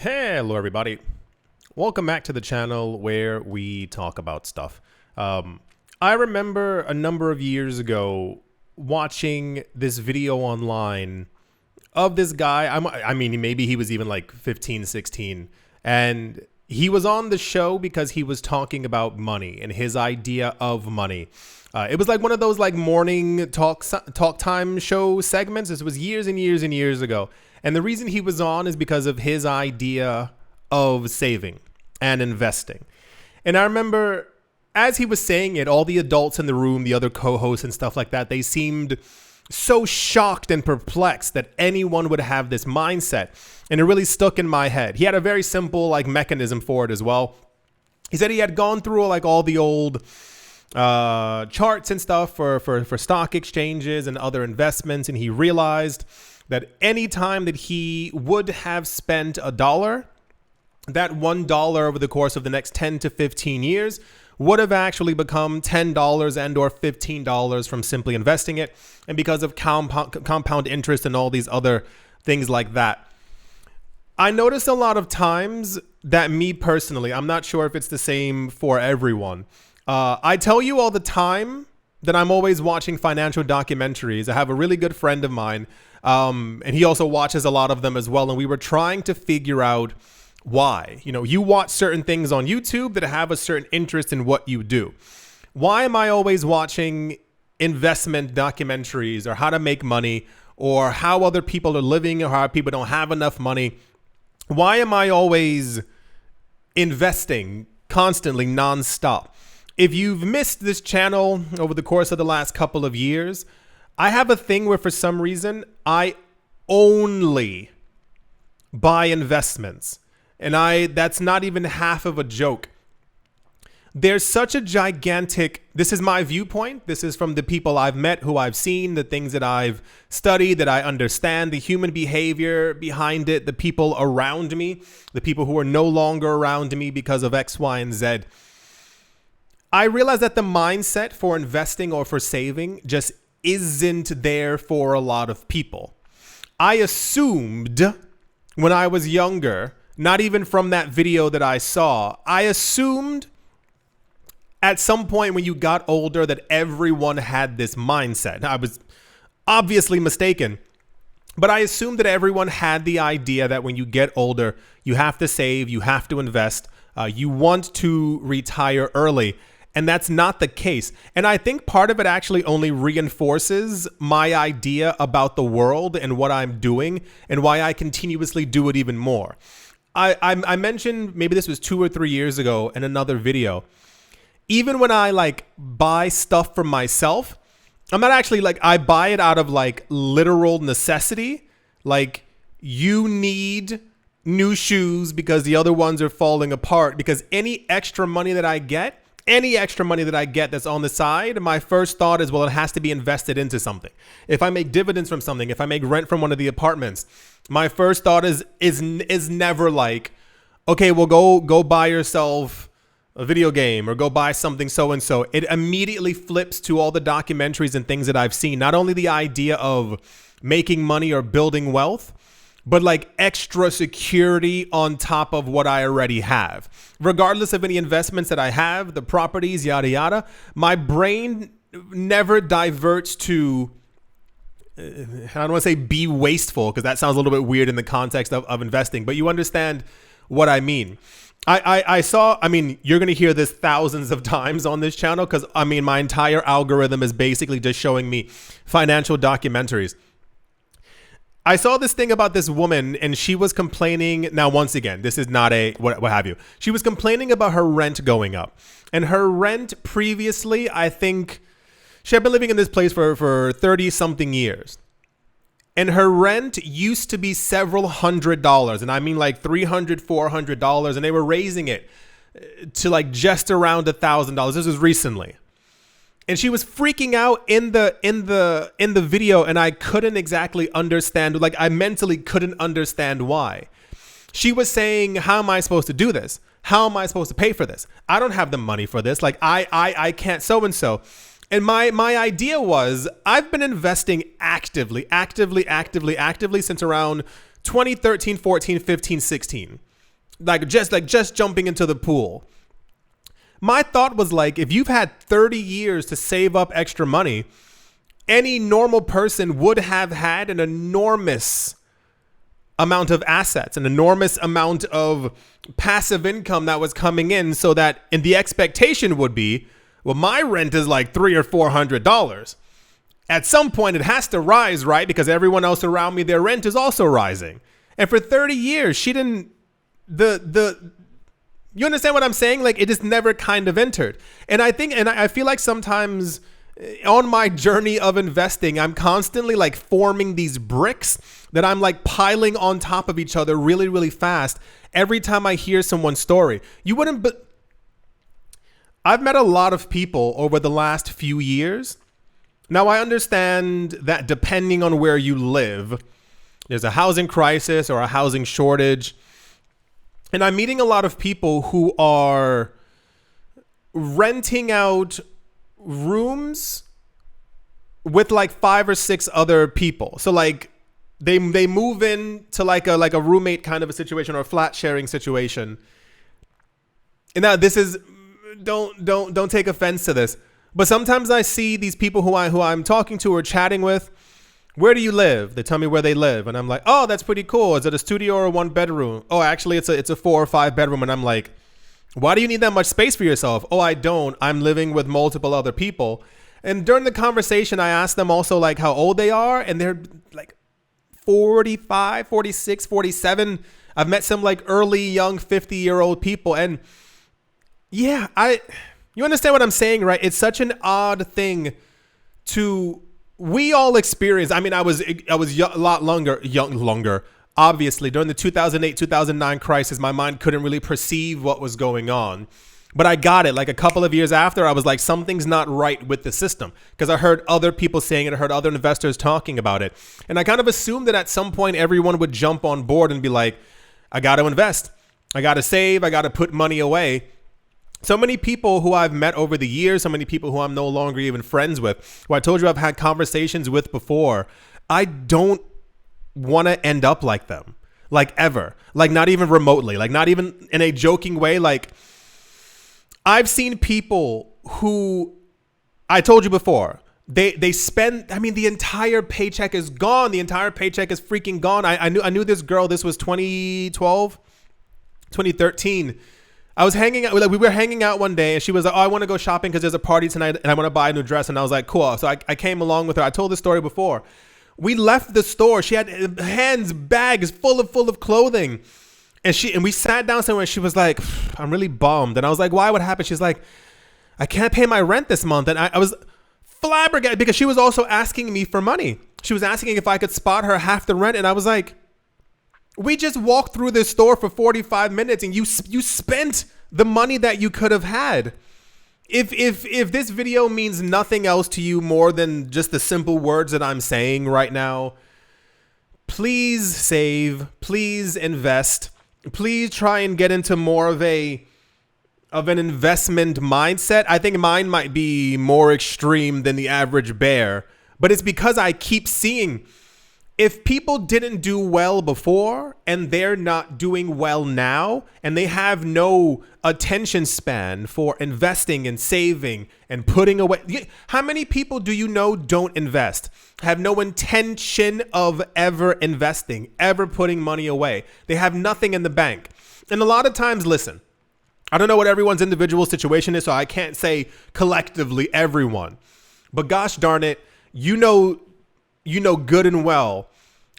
Hello everybody, welcome back to the channel where we talk about stuff. I remember a number of years ago watching this video online of this guy. I mean, maybe he was even like 15, 16, and he was on the show because he was talking about money and his idea of money. It was like one of those like morning talk time show segments. This was years and years and years ago. And the reason he was on is because of his idea of saving and investing. And I remember as he was saying it, all the adults in the room, the other co-hosts and stuff like that, they seemed so shocked and perplexed that anyone would have this mindset. And it really stuck in my head. He had a very simple like mechanism for it as well. He said he had gone through like all the old charts and stuff for stock exchanges and other investments. And he realized that any time that he would have spent $1, that $1 over the course of the next 10 to 15 years would have actually become $10 and or $15 from simply investing it, and because of compound interest and all these other things like that. I notice a lot of times that me personally, I'm not sure if it's the same for everyone. I tell you all the time that I'm always watching financial documentaries. I have a really good friend of mine, and he also watches a lot of them as well. And we were trying to figure out why. You know, you watch certain things on YouTube that have a certain interest in what you do. Why am I always watching investment documentaries or how to make money or how other people are living or how people don't have enough money? Why am I always investing constantly, nonstop? If you've missed this channel over the course of the last couple of years, I have a thing where for some reason I only buy investments. And that's not even half of a joke. There's such a gigantic, this is my viewpoint. This is from the people I've met, who I've seen, the things that I've studied, that I understand, the human behavior behind it, the people around me, the people who are no longer around me because of X, Y, and Z. I realize that the mindset for investing or for saving just isn't there for a lot of people. I assumed when I was younger, not even from that video that I saw, I assumed at some point when you got older that everyone had this mindset. I was obviously mistaken, but I assumed that everyone had the idea that when you get older, you have to save, you have to invest, you want to retire early. And that's not the case. And I think part of it actually only reinforces my idea about the world and what I'm doing and why I continuously do it even more. I mentioned, maybe this was 2 or 3 years ago in another video, even when I like buy stuff for myself, I'm not actually like, I buy it out of like literal necessity. Like, you need new shoes because the other ones are falling apart, because any extra money that I get that's on the side, my first thought is, well, it has to be invested into something. If I make dividends from something, if I make rent from one of the apartments, my first thought is never like, okay, well, go buy yourself a video game or go buy something so-and-so. It immediately flips to all the documentaries and things that I've seen. Not only the idea of making money or building wealth, but like extra security on top of what I already have. Regardless of any investments that I have, the properties, yada, yada, my brain never diverts to, I don't want to say be wasteful, because that sounds a little bit weird in the context of investing, but you understand what I mean. I saw, I mean, you're going to hear this thousands of times on this channel, because I mean, my entire algorithm is basically just showing me financial documentaries. I saw this thing about this woman, and she was complaining. Now, once again, this is not a what have you. She was complaining about her rent going up, and her rent previously, I think she had been living in this place for 30 something years. And her rent used to be several $100s. And I mean like $300, $400. And they were raising it to like just around $1,000. This was recently. And she was freaking out in the video, and I couldn't exactly understand, like I mentally couldn't understand why. She was saying, how am I supposed to do this? How am I supposed to pay for this? I don't have the money for this. Like I can't so-and-so. And my idea was, I've been investing actively since around 2013, 14, 15, 16. just jumping into the pool. My thought was like, if you've had 30 years to save up extra money, any normal person would have had an enormous amount of assets, an enormous amount of passive income that was coming in, so that, and the expectation would be, well, my rent is like $300 or $400. At some point it has to rise, right? Because everyone else around me, their rent is also rising. And for 30 years, she didn't, you understand what I'm saying? Like, it just never kind of entered. And I feel like sometimes on my journey of investing, I'm constantly like forming these bricks that I'm like piling on top of each other really, really fast every time I hear someone's story. I've met a lot of people over the last few years. Now, I understand that depending on where you live, there's a housing crisis or a housing shortage. And I'm meeting a lot of people who are renting out rooms with like 5 or 6 other people. So like they move in to like a roommate kind of a situation or a flat sharing situation. And now this is, don't take offense to this, but sometimes I see these people who I'm talking to or chatting with. Where do you live? They tell me where they live, and I'm like, oh, that's pretty cool. Is it a studio or a 1 bedroom? Oh, actually, it's a 4 or 5 bedroom. And I'm like, why do you need that much space for yourself? Oh, I don't. I'm living with multiple other people. And during the conversation, I asked them also like how old they are, and they're like 45, 46, 47. I've met some like early, young 50-year-old people, and yeah, you understand what I'm saying, right? It's such an odd thing we all experience. I mean, I was a lot longer. Obviously, during the 2008, 2009 crisis, my mind couldn't really perceive what was going on. But I got it. Like a couple of years after, I was like, something's not right with the system. Because I heard other people saying it. I heard other investors talking about it. And I kind of assumed that at some point, everyone would jump on board and be like, I got to invest. I got to save. I got to put money away. So many people who I've met over the years, so many people who I'm no longer even friends with, who I told you I've had conversations with before, I don't want to end up like them, like ever, like not even remotely, like not even in a joking way. Like I've seen people who, I told you before, they spend, I mean, the entire paycheck is gone. The entire paycheck is freaking gone. I knew this girl, this was 2012, 2013. We were hanging out one day, and she was like, oh, I want to go shopping because there's a party tonight and I want to buy a new dress. And I was like, cool. So I came along with her. I told this story before. We left the store. She had bags full of clothing. And we sat down somewhere, and she was like, I'm really bummed. And I was like, why? What happened? She's like, I can't pay my rent this month. And I was flabbergasted because she was also asking me for money. She was asking if I could spot her half the rent. And I was like, we just walked through this store for 45 minutes and you spent the money that you could have had. If this video means nothing else to you more than just the simple words that I'm saying right now, please save, please invest, please try and get into more of an investment mindset. I think mine might be more extreme than the average bear, but it's because I keep seeing, if people didn't do well before and they're not doing well now, and they have no attention span for investing and saving and putting away. How many people do you know don't invest, have no intention of ever investing, ever putting money away? They have nothing in the bank. And a lot of times, listen, I don't know what everyone's individual situation is, so I can't say collectively everyone. But gosh darn it, you know good and well.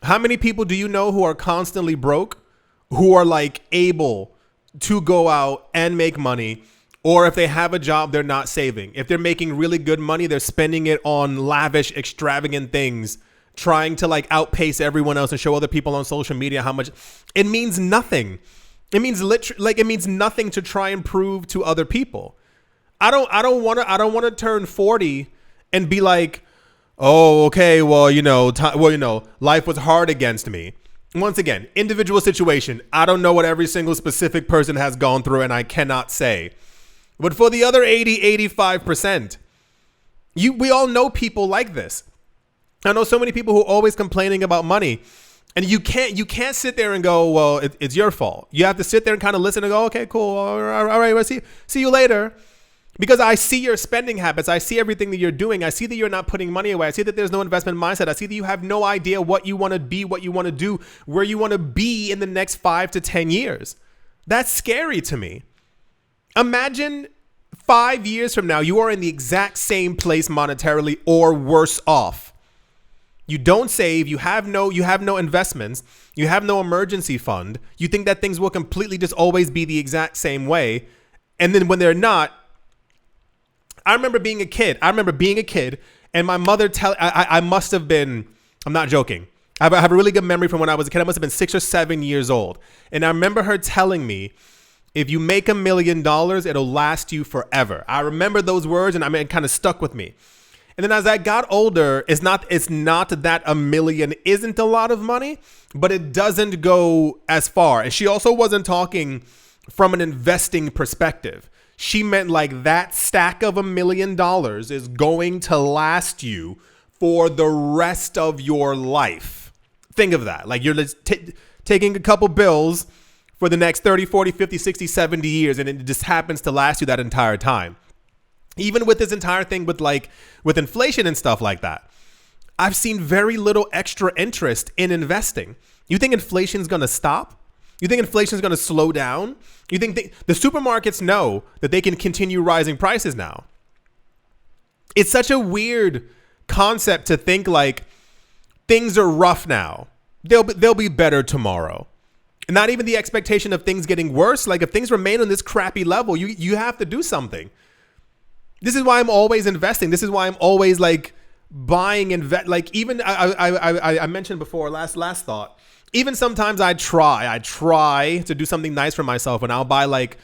How many people do you know who are constantly broke, who are like able to go out and make money, or if they have a job, they're not saving? If they're making really good money, they're spending it on lavish, extravagant things, trying to like outpace everyone else and show other people on social media how much. It means nothing. It means it means nothing to try and prove to other people. I don't want to turn 40 and be like, oh, okay, well, life was hard against me. Once again, individual situation. I don't know what every single specific person has gone through, and I cannot say. But for the other 85%, we all know people like this. I know so many people who are always complaining about money. And you can't sit there and go, well, it's your fault. You have to sit there and kind of listen and go, okay, cool, all right, well, see you later. Because I see your spending habits. I see everything that you're doing. I see that you're not putting money away. I see that there's no investment mindset. I see that you have no idea what you want to be, what you want to do, where you want to be in the next 5 to 10 years. That's scary to me. Imagine 5 years from now, you are in the exact same place monetarily or worse off. You don't save, you have no investments, you have no emergency fund. You think that things will completely just always be the exact same way. And then when they're not, I remember being a kid and my mother I must have been, I'm not joking. I have a really good memory from when I was a kid. I must have been 6 or 7 years old. And I remember her telling me, if you make $1 million, it'll last you forever. I remember those words and it kind of stuck with me. And then as I got older, it's not that $1 million isn't a lot of money, but it doesn't go as far. And she also wasn't talking from an investing perspective. She meant like that stack of $1 million is going to last you for the rest of your life. Think of that. Like you're taking a couple bills for the next 30, 40, 50, 60, 70 years, and it just happens to last you that entire time. Even with this entire thing with inflation and stuff like that, I've seen very little extra interest in investing. You think inflation's going to stop? You think inflation's going to slow down? You think the supermarkets know that they can continue rising prices now? It's such a weird concept to think like things are rough now. They'll be better tomorrow. And not even the expectation of things getting worse. Like if things remain on this crappy level, you have to do something. This is why I'm always investing. This is why I'm always like buying like even I mentioned before last thought. Even sometimes I try to do something nice for myself, and I'll buy like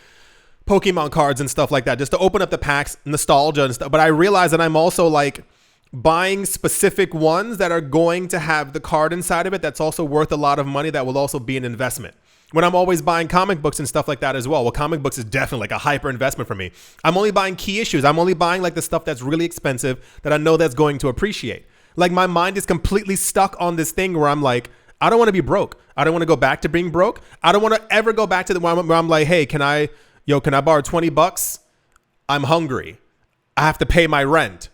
Pokemon cards and stuff like that just to open up the packs, nostalgia and stuff. But I realize that I'm also like buying specific ones that are going to have the card inside of it that's also worth a lot of money that will also be an investment. When I'm always buying comic books and stuff like that as well. Well, comic books is definitely like a hyper investment for me. I'm only buying key issues. I'm only buying like the stuff that's really expensive that I know that's going to appreciate. Like my mind is completely stuck on this thing where I'm like, I don't want to be broke. I don't want to go back to being broke. I don't want to ever go back to the where I'm like, hey, can I borrow $20? I'm hungry. I have to pay my rent.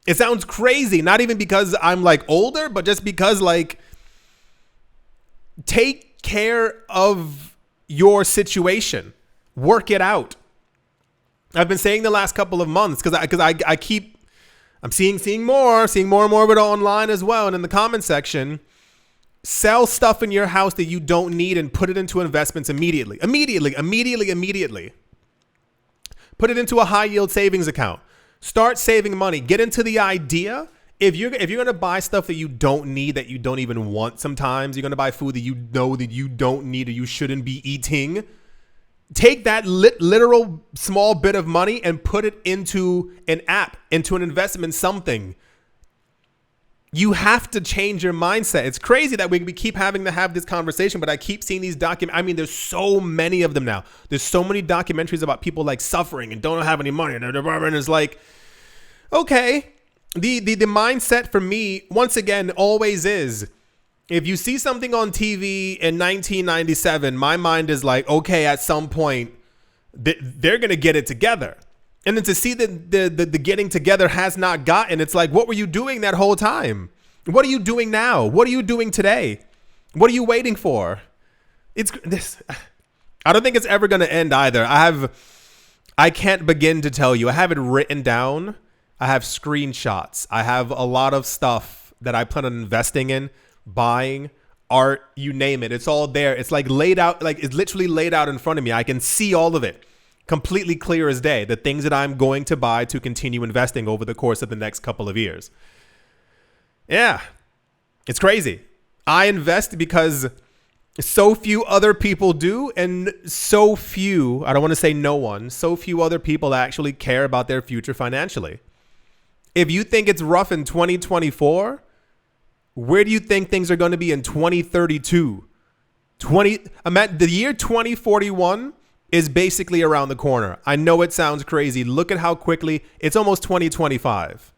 It sounds crazy, not even because I'm like older, but just because like take care of your situation, work it out. I've been saying the last couple of months because I'm seeing more and more of it online as well. And in the comment section, sell stuff in your house that you don't need and put it into investments immediately. Put it into a high yield savings account. Start saving money. Get into the idea. If you're going to buy stuff that you don't need, that you don't even want sometimes, you're going to buy food that you know that you don't need or you shouldn't be eating, take that literal small bit of money and put it into an app, into an investment, something. You have to change your mindset. It's crazy that we keep having to have this conversation, but I keep seeing these there's so many of them now. There's so many documentaries about people like suffering and don't have any money. And it's like, okay. The mindset for me, once again, always is, if you see something on TV in 1997, my mind is like, okay, at some point, they're going to get it together. And then to see that the getting together has not gotten, it's like, what were you doing that whole time? What are you doing now? What are you doing today? What are you waiting for? I don't think it's ever going to end either. I can't begin to tell you. I have it written down. I have screenshots. I have a lot of stuff that I plan on investing in, buying, art, you name it. It's all there. It's like laid out, like it's literally laid out in front of me. I can see all of it completely clear as day. The things that I'm going to buy to continue investing over the course of the next couple of years. Yeah, it's crazy. I invest because so few other people do, and so few, I don't want to say no one, so few other people actually care about their future financially. If you think it's rough in 2024, where do you think things are going to be in 2032? The year 2041 is basically around the corner. I know it sounds crazy. Look at how quickly it's almost 2025.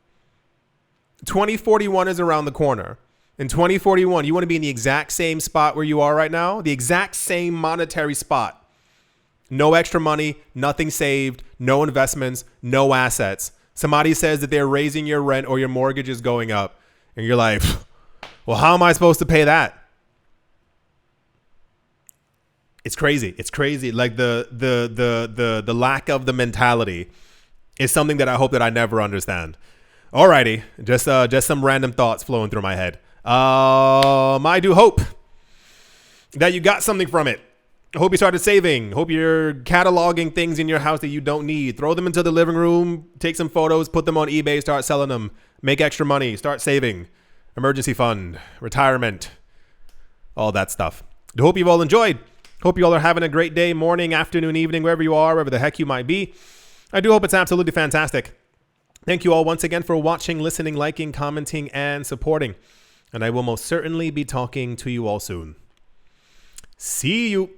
2041 is around the corner. In 2041, you want to be in the exact same spot where you are right now, the exact same monetary spot. No extra money, nothing saved, no investments, no assets. Somebody says that they're raising your rent or your mortgage is going up. And you're like, well, how am I supposed to pay that? It's crazy. It's crazy. Like the lack of the mentality is something that I hope that I never understand. Alrighty, just some random thoughts flowing through my head. I do hope that you got something from it. I hope you started saving. Hope you're cataloging things in your house that you don't need. Throw them into the living room, take some photos, put them on eBay, start selling them, make extra money, start saving. Emergency fund, retirement, all that stuff. I hope you've all enjoyed. Hope you all are having a great day, morning, afternoon, evening, wherever you are, wherever the heck you might be. I do hope it's absolutely fantastic. Thank you all once again for watching, listening, liking, commenting, and supporting. And I will most certainly be talking to you all soon. See you.